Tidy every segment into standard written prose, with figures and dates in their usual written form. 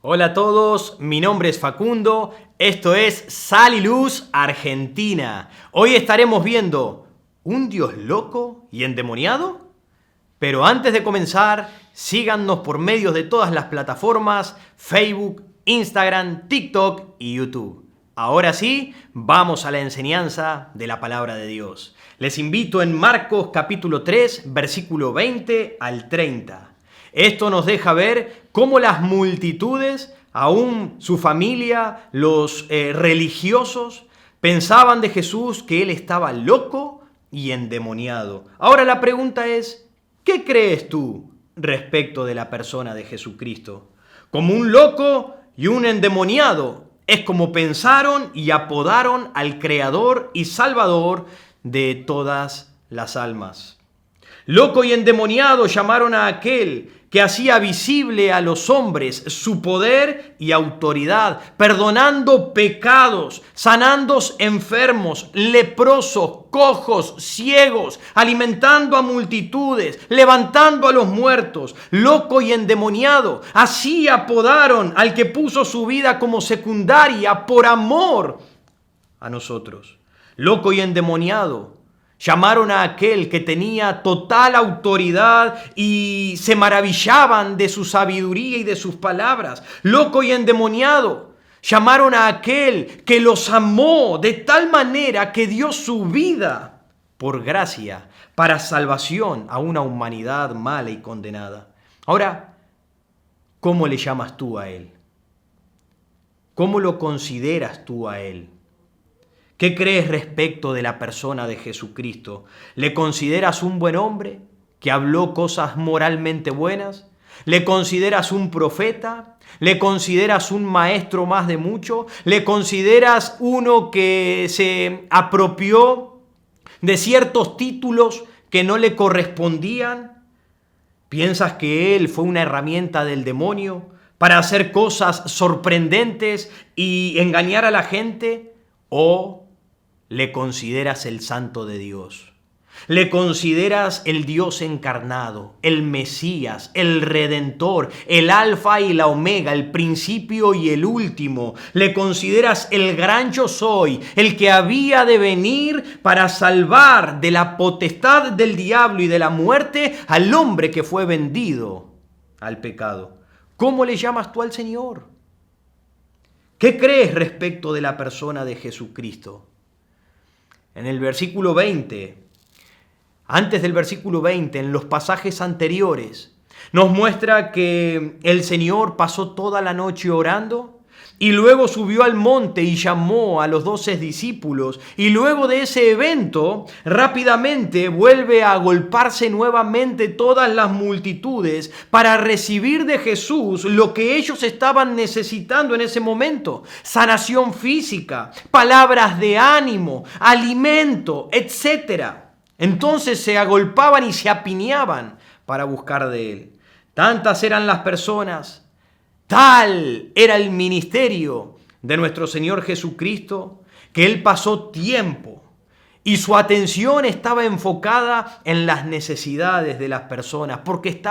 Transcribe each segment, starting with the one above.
Hola a todos, mi nombre es Facundo, esto es Sal y Luz Argentina. Hoy estaremos viendo ¿un Dios loco y endemoniado? Pero antes de comenzar, síganos por medios de todas las plataformas, Facebook, Instagram, TikTok y YouTube. Ahora sí, vamos a la enseñanza de la palabra de Dios. Les invito en Marcos capítulo 3, versículo 20 al 30. Esto nos deja ver cómo las multitudes, aún su familia, los religiosos, pensaban de Jesús que él estaba loco y endemoniado. Ahora la pregunta es, ¿qué crees tú respecto de la persona de Jesucristo? ¿Como un loco y un endemoniado? Es como pensaron y apodaron al Creador y Salvador de todas las almas. Loco y endemoniado llamaron a aquel que hacía visible a los hombres su poder y autoridad, perdonando pecados, sanando enfermos, leprosos, cojos, ciegos, alimentando a multitudes, levantando a los muertos. Loco y endemoniado, así apodaron al que puso su vida como secundaria por amor a nosotros. Loco y endemoniado, llamaron a aquel que tenía total autoridad y se maravillaban de su sabiduría y de sus palabras. Loco y endemoniado, llamaron a aquel que los amó de tal manera que dio su vida por gracia para salvación a una humanidad mala y condenada. Ahora, ¿cómo le llamas tú a él? ¿Cómo lo consideras tú a él? ¿Qué crees respecto de la persona de Jesucristo? ¿Le consideras un buen hombre que habló cosas moralmente buenas? ¿Le consideras un profeta? ¿Le consideras un maestro más de mucho? ¿Le consideras uno que se apropió de ciertos títulos que no le correspondían? ¿Piensas que él fue una herramienta del demonio para hacer cosas sorprendentes y engañar a la gente? ¿O le consideras el santo de Dios? ¿Le consideras el Dios encarnado, el Mesías, el Redentor, el Alfa y la Omega, el principio y el último? ¿Le consideras el gran yo soy, el que había de venir para salvar de la potestad del diablo y de la muerte al hombre que fue vendido al pecado? ¿Cómo le llamas tú al Señor? ¿Qué crees respecto de la persona de Jesucristo? En el versículo 20, antes del versículo 20, en los pasajes anteriores, nos muestra que el Señor pasó toda la noche orando y luego subió al monte y llamó a los 12 discípulos. Y luego de ese evento, rápidamente vuelve a agolparse nuevamente todas las multitudes para recibir de Jesús lo que ellos estaban necesitando en ese momento: sanación física, palabras de ánimo, alimento, etc. Entonces se agolpaban y se apiñaban para buscar de él. Tantas eran las personas, tal era el ministerio de nuestro Señor Jesucristo, que Él pasó tiempo y su atención estaba enfocada en las necesidades de las personas, porque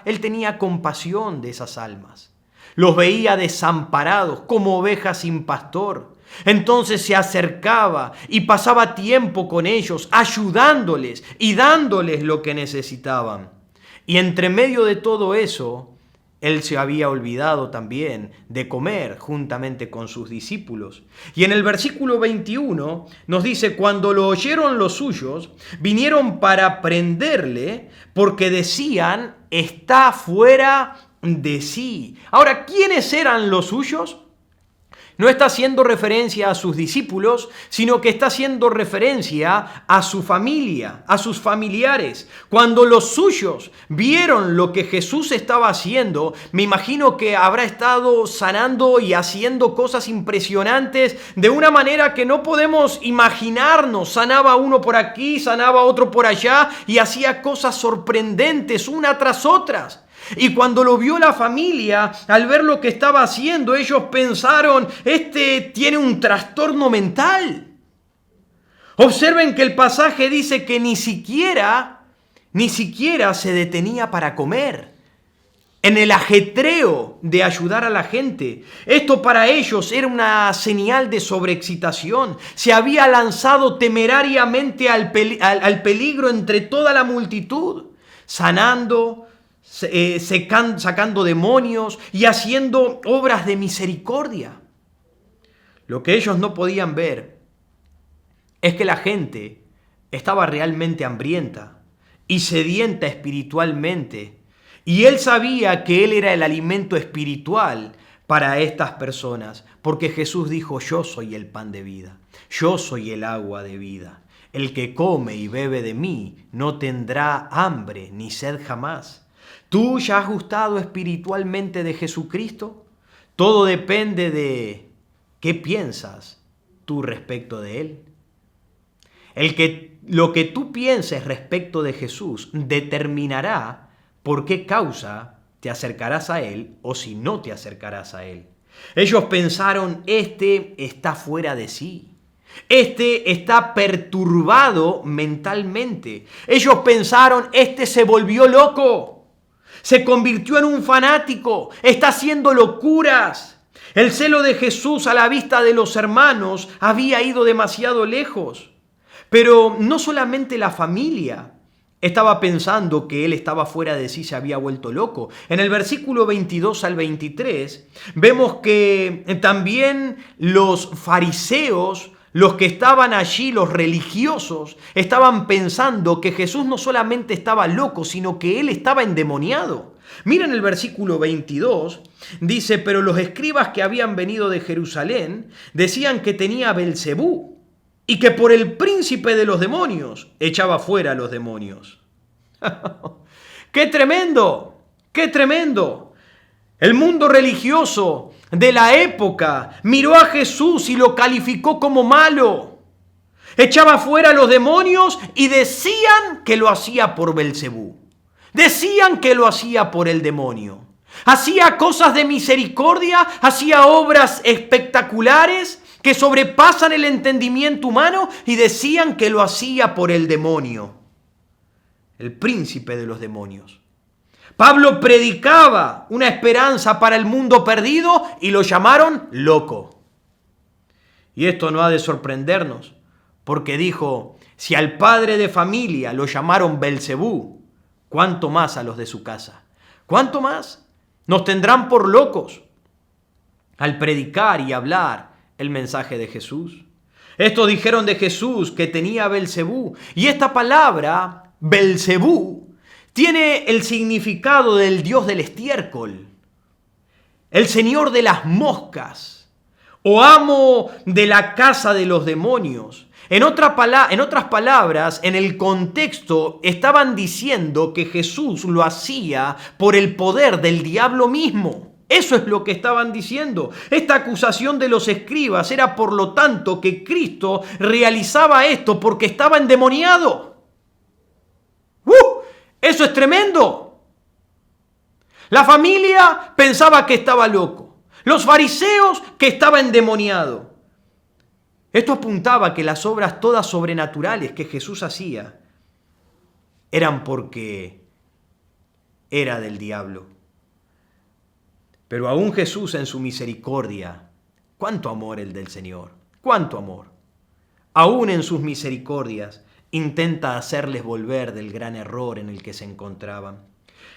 Él tenía compasión de esas almas. Los veía desamparados como ovejas sin pastor. Entonces se acercaba y pasaba tiempo con ellos, ayudándoles y dándoles lo que necesitaban. Y entre medio de todo eso, él se había olvidado también de comer juntamente con sus discípulos. Y en el versículo 21 nos dice: cuando lo oyeron los suyos, vinieron para prenderle, porque decían, está fuera de sí. Ahora, ¿quiénes eran los suyos? No está haciendo referencia a sus discípulos, sino que está haciendo referencia a su familia, a sus familiares. Cuando los suyos vieron lo que Jesús estaba haciendo, me imagino que habrá estado sanando y haciendo cosas impresionantes de una manera que no podemos imaginarnos. Sanaba uno por aquí, sanaba otro por allá y hacía cosas sorprendentes una tras otras. Y cuando lo vio la familia, al ver lo que estaba haciendo, ellos pensaron, este tiene un trastorno mental. Observen que el pasaje dice que ni siquiera se detenía para comer. en el ajetreo de ayudar a la gente. Esto para ellos era una señal de sobreexcitación. Se había lanzado temerariamente al peligro entre toda la multitud, sanando, sacando demonios y haciendo obras de misericordia. Lo que ellos no podían ver es que la gente estaba realmente hambrienta y sedienta espiritualmente. Y él sabía que él era el alimento espiritual para estas personas, porque Jesús dijo: yo soy el pan de vida, yo soy el agua de vida. El que come y bebe de mí no tendrá hambre ni sed jamás. ¿Tú ya has gustado espiritualmente de Jesucristo? Todo depende de qué piensas tú respecto de él. Lo que tú pienses respecto de Jesús determinará por qué causa te acercarás a él o si no te acercarás a él. Ellos pensaron: este está fuera de sí. Este está perturbado mentalmente. Ellos pensaron: este se volvió loco. Se convirtió en un fanático. Está haciendo locuras. El celo de Jesús a la vista de los hermanos había ido demasiado lejos. Pero no solamente la familia estaba pensando que él estaba fuera de sí, se había vuelto loco. En el versículo 22 al 23 vemos que también los fariseos, los que estaban allí, los religiosos, estaban pensando que Jesús no solamente estaba loco, sino que él estaba endemoniado. Miren el versículo 22, dice: pero los escribas que habían venido de Jerusalén decían que tenía Belcebú y que por el príncipe de los demonios echaba fuera a los demonios. ¡Qué tremendo! ¡Qué tremendo! El mundo religioso de la época miró a Jesús y lo calificó como malo. Echaba fuera a los demonios y decían que lo hacía por Belcebú. Decían que lo hacía por el demonio. Hacía cosas de misericordia, hacía obras espectaculares que sobrepasan el entendimiento humano y decían que lo hacía por el demonio, el príncipe de los demonios. Pablo predicaba una esperanza para el mundo perdido y lo llamaron loco. Y esto no ha de sorprendernos, porque dijo: si al padre de familia lo llamaron Belcebú, ¿cuánto más a los de su casa? ¿Cuánto más nos tendrán por locos al predicar y hablar el mensaje de Jesús? Estos dijeron de Jesús que tenía Belcebú. Y esta palabra, Belcebú, tiene el significado del dios del estiércol, el señor de las moscas, o amo de la casa de los demonios. En otras palabras, en el contexto estaban diciendo que Jesús lo hacía por el poder del diablo mismo. Eso es lo que estaban diciendo. Esta acusación de los escribas era, por lo tanto, que Cristo realizaba esto porque estaba endemoniado. ¡Eso es tremendo! La familia pensaba que estaba loco. Los fariseos que estaba endemoniado. Esto apuntaba que las obras todas sobrenaturales que Jesús hacía eran porque era del diablo. Pero aún Jesús en su misericordia, cuánto amor el del Señor, cuánto amor. Aún en sus misericordias intenta hacerles volver del gran error en el que se encontraban.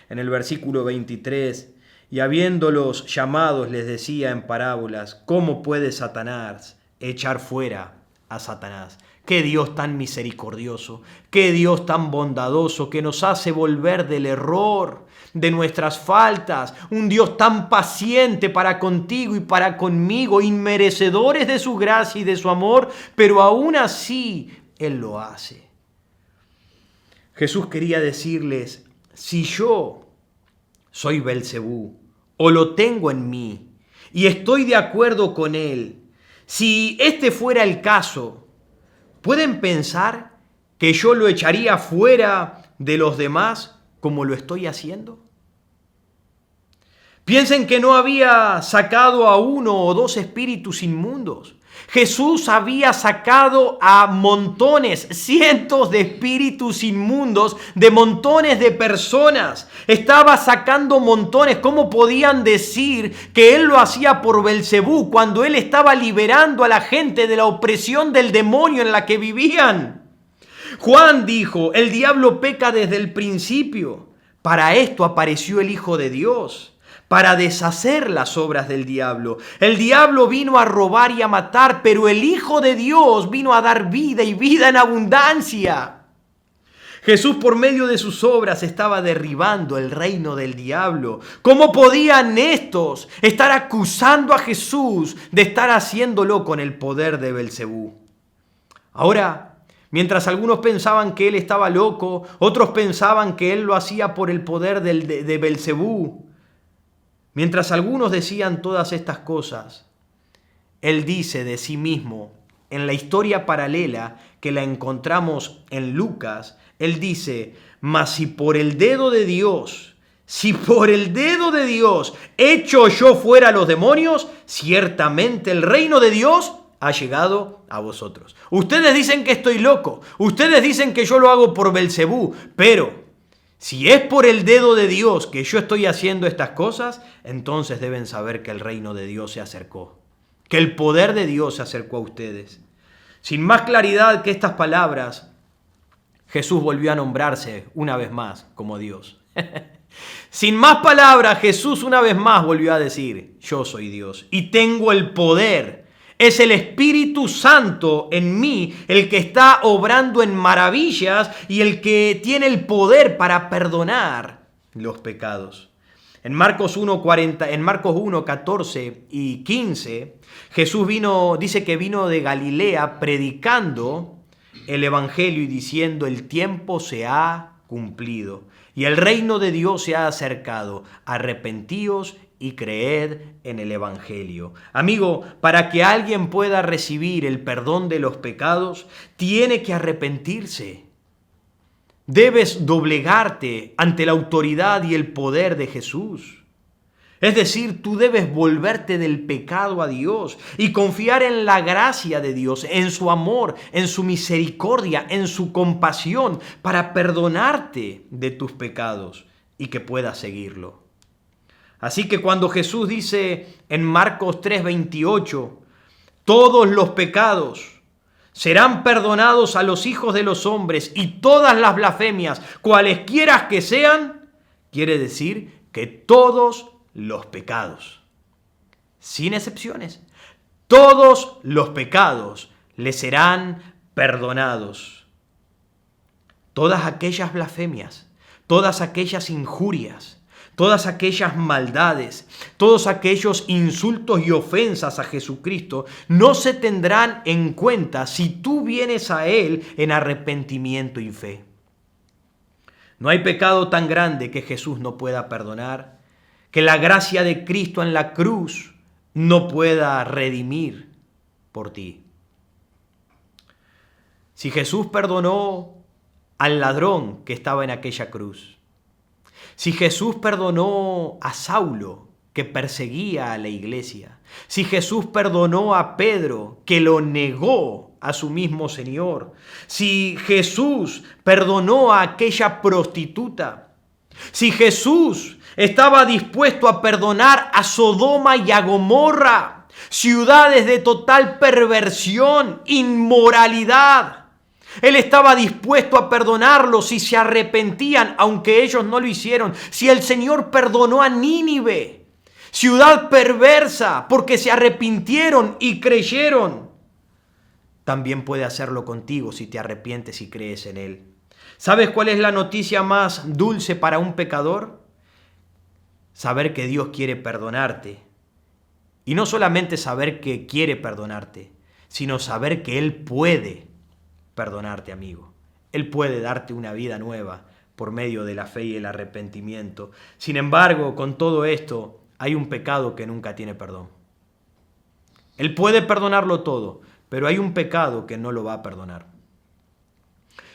En el versículo 23, y habiéndolos llamados les decía en parábolas: ¿cómo puede Satanás echar fuera a Satanás? Qué Dios tan misericordioso, qué Dios tan bondadoso, que nos hace volver del error, de nuestras faltas. Un Dios tan paciente para contigo y para conmigo, inmerecedores de su gracia y de su amor, pero aún así Él lo hace. Jesús quería decirles: si yo soy Belcebú, o lo tengo en mí, y estoy de acuerdo con Él, si este fuera el caso, ¿pueden pensar que yo lo echaría fuera de los demás como lo estoy haciendo? Piensen que no había sacado a 1 o 2 espíritus inmundos. Jesús había sacado a montones, cientos de espíritus inmundos, de montones de personas. Estaba sacando montones. ¿Cómo podían decir que él lo hacía por Belcebú cuando él estaba liberando a la gente de la opresión del demonio en la que vivían? Juan dijo, el diablo peca desde el principio. Para esto apareció el Hijo de Dios, para deshacer las obras del diablo. El diablo vino a robar y a matar, pero el Hijo de Dios vino a dar vida y vida en abundancia. Jesús, por medio de sus obras, estaba derribando el reino del diablo. ¿Cómo podían estos estar acusando a Jesús de estar haciéndolo con el poder de Belcebú? Ahora, mientras algunos pensaban que él estaba loco, otros pensaban que él lo hacía por el poder de Belcebú. Mientras algunos decían todas estas cosas, él dice de sí mismo, en la historia paralela que la encontramos en Lucas, él dice, mas si por el dedo de Dios, echo yo fuera a los demonios, ciertamente el reino de Dios ha llegado a vosotros. Ustedes dicen que estoy loco, ustedes dicen que yo lo hago por Belcebú, pero si es por el dedo de Dios que yo estoy haciendo estas cosas, entonces deben saber que el reino de Dios se acercó, que el poder de Dios se acercó a ustedes. Sin más claridad que estas palabras, Jesús volvió a nombrarse una vez más como Dios. Sin más palabras, Jesús una vez más volvió a decir, yo soy Dios y tengo el poder. Es el Espíritu Santo en mí el que está obrando en maravillas y el que tiene el poder para perdonar los pecados. En Marcos 1, 14 y 15, Jesús dice que vino de Galilea predicando el Evangelio y diciendo, el tiempo se ha cumplido y el reino de Dios se ha acercado. Arrepentíos y creed en el Evangelio. Amigo, para que alguien pueda recibir el perdón de los pecados, tiene que arrepentirse. Debes doblegarte ante la autoridad y el poder de Jesús. Es decir, tú debes volverte del pecado a Dios y confiar en la gracia de Dios, en su amor, en su misericordia, en su compasión, para perdonarte de tus pecados y que puedas seguirlo. Así que cuando Jesús dice en Marcos 3:28, todos los pecados serán perdonados a los hijos de los hombres y todas las blasfemias, cualesquiera que sean, quiere decir que todos los pecados, sin excepciones, todos los pecados le serán perdonados. Todas aquellas blasfemias, todas aquellas injurias, todas aquellas maldades, todos aquellos insultos y ofensas a Jesucristo no se tendrán en cuenta si tú vienes a Él en arrepentimiento y fe. No hay pecado tan grande que Jesús no pueda perdonar, que la gracia de Cristo en la cruz no pueda redimir por ti. Si Jesús perdonó al ladrón que estaba en aquella cruz, si Jesús perdonó a Saulo que perseguía a la iglesia, si Jesús perdonó a Pedro que lo negó a su mismo Señor, si Jesús perdonó a aquella prostituta, si Jesús estaba dispuesto a perdonar a Sodoma y a Gomorra, ciudades de total perversión, inmoralidad, Él estaba dispuesto a perdonarlos si se arrepentían, aunque ellos no lo hicieron. Si el Señor perdonó a Nínive, ciudad perversa, porque se arrepintieron y creyeron, también puede hacerlo contigo si te arrepientes y crees en Él. ¿Sabes cuál es la noticia más dulce para un pecador? Saber que Dios quiere perdonarte. Y no solamente saber que quiere perdonarte, sino saber que Él puede perdonarte, amigo. Él puede darte una vida nueva por medio de la fe y el arrepentimiento. Sin embargo, con todo esto, hay un pecado que nunca tiene perdón. Él puede perdonarlo todo, pero hay un pecado que no lo va a perdonar.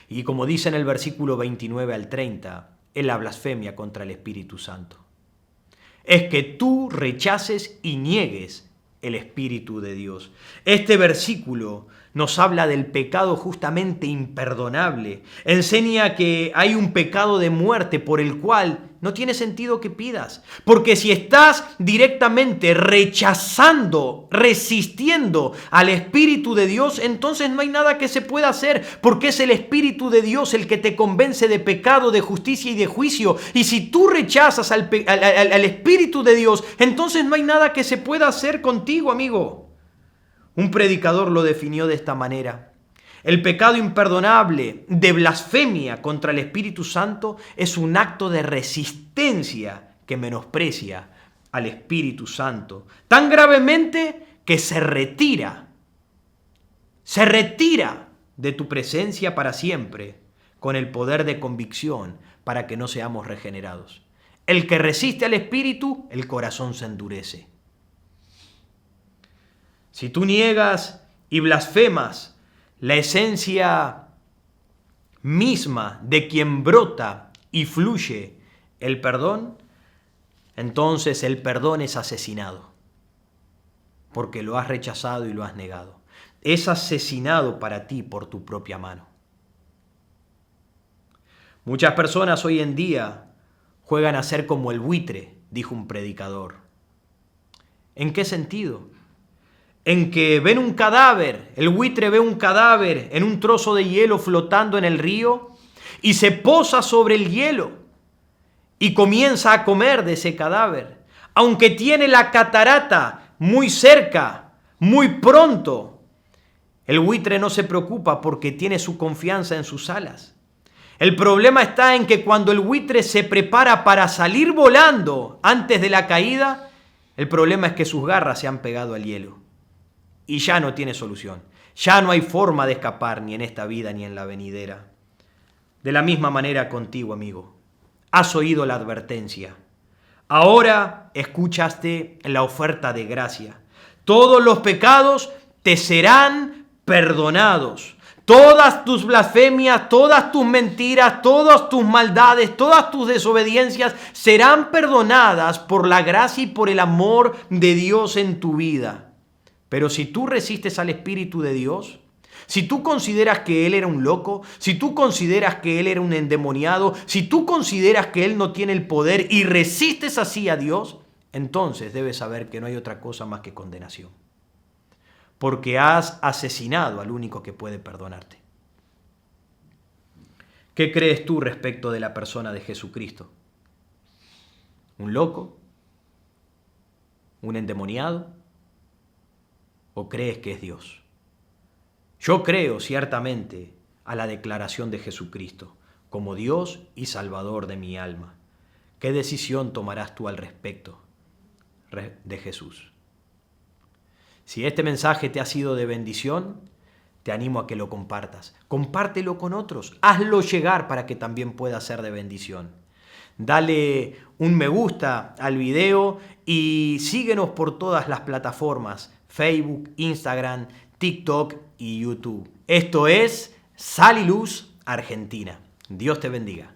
Y como dice en el versículo 29 al 30, es la blasfemia contra el Espíritu Santo. Es que tú rechaces y niegues el Espíritu de Dios. Este versículo nos habla del pecado justamente imperdonable. Enseña que hay un pecado de muerte por el cual no tiene sentido que pidas. Porque si estás directamente rechazando, resistiendo al Espíritu de Dios, entonces no hay nada que se pueda hacer. Porque es el Espíritu de Dios el que te convence de pecado, de justicia y de juicio. Y si tú rechazas al Espíritu de Dios, entonces no hay nada que se pueda hacer contigo, amigo. Un predicador lo definió de esta manera. El pecado imperdonable de blasfemia contra el Espíritu Santo es un acto de resistencia que menosprecia al Espíritu Santo tan gravemente que se retira de tu presencia para siempre con el poder de convicción para que no seamos regenerados. El que resiste al Espíritu, el corazón se endurece. Si tú niegas y blasfemas la esencia misma de quien brota y fluye el perdón, entonces el perdón es asesinado, porque lo has rechazado y lo has negado. Es asesinado para ti por tu propia mano. Muchas personas hoy en día juegan a ser como el buitre, dijo un predicador. ¿En qué sentido? En que ven un cadáver, el buitre ve un cadáver en un trozo de hielo flotando en el río y se posa sobre el hielo y comienza a comer de ese cadáver. Aunque tiene la catarata muy cerca, muy pronto, el buitre no se preocupa porque tiene su confianza en sus alas. El problema está en que cuando el buitre se prepara para salir volando antes de la caída, el problema es que sus garras se han pegado al hielo. Y ya no tiene solución. Ya no hay forma de escapar ni en esta vida ni en la venidera. De la misma manera contigo, amigo. Has oído la advertencia. Ahora escuchaste la oferta de gracia. Todos los pecados te serán perdonados. Todas tus blasfemias, todas tus mentiras, todas tus maldades, todas tus desobediencias serán perdonadas por la gracia y por el amor de Dios en tu vida. Pero si tú resistes al Espíritu de Dios, si tú consideras que Él era un loco, si tú consideras que Él era un endemoniado, si tú consideras que Él no tiene el poder y resistes así a Dios, entonces debes saber que no hay otra cosa más que condenación. Porque has asesinado al único que puede perdonarte. ¿Qué crees tú respecto de la persona de Jesucristo? ¿Un loco? ¿Un endemoniado? ¿O crees que es Dios? Yo creo ciertamente a la declaración de Jesucristo como Dios y Salvador de mi alma. ¿Qué decisión tomarás tú al respecto de Jesús? Si este mensaje te ha sido de bendición, te animo a que lo compartas. Compártelo con otros. Hazlo llegar para que también pueda ser de bendición. Dale un me gusta al video y síguenos por todas las plataformas: Facebook, Instagram, TikTok y YouTube. Esto es Sal y Luz Argentina. Dios te bendiga.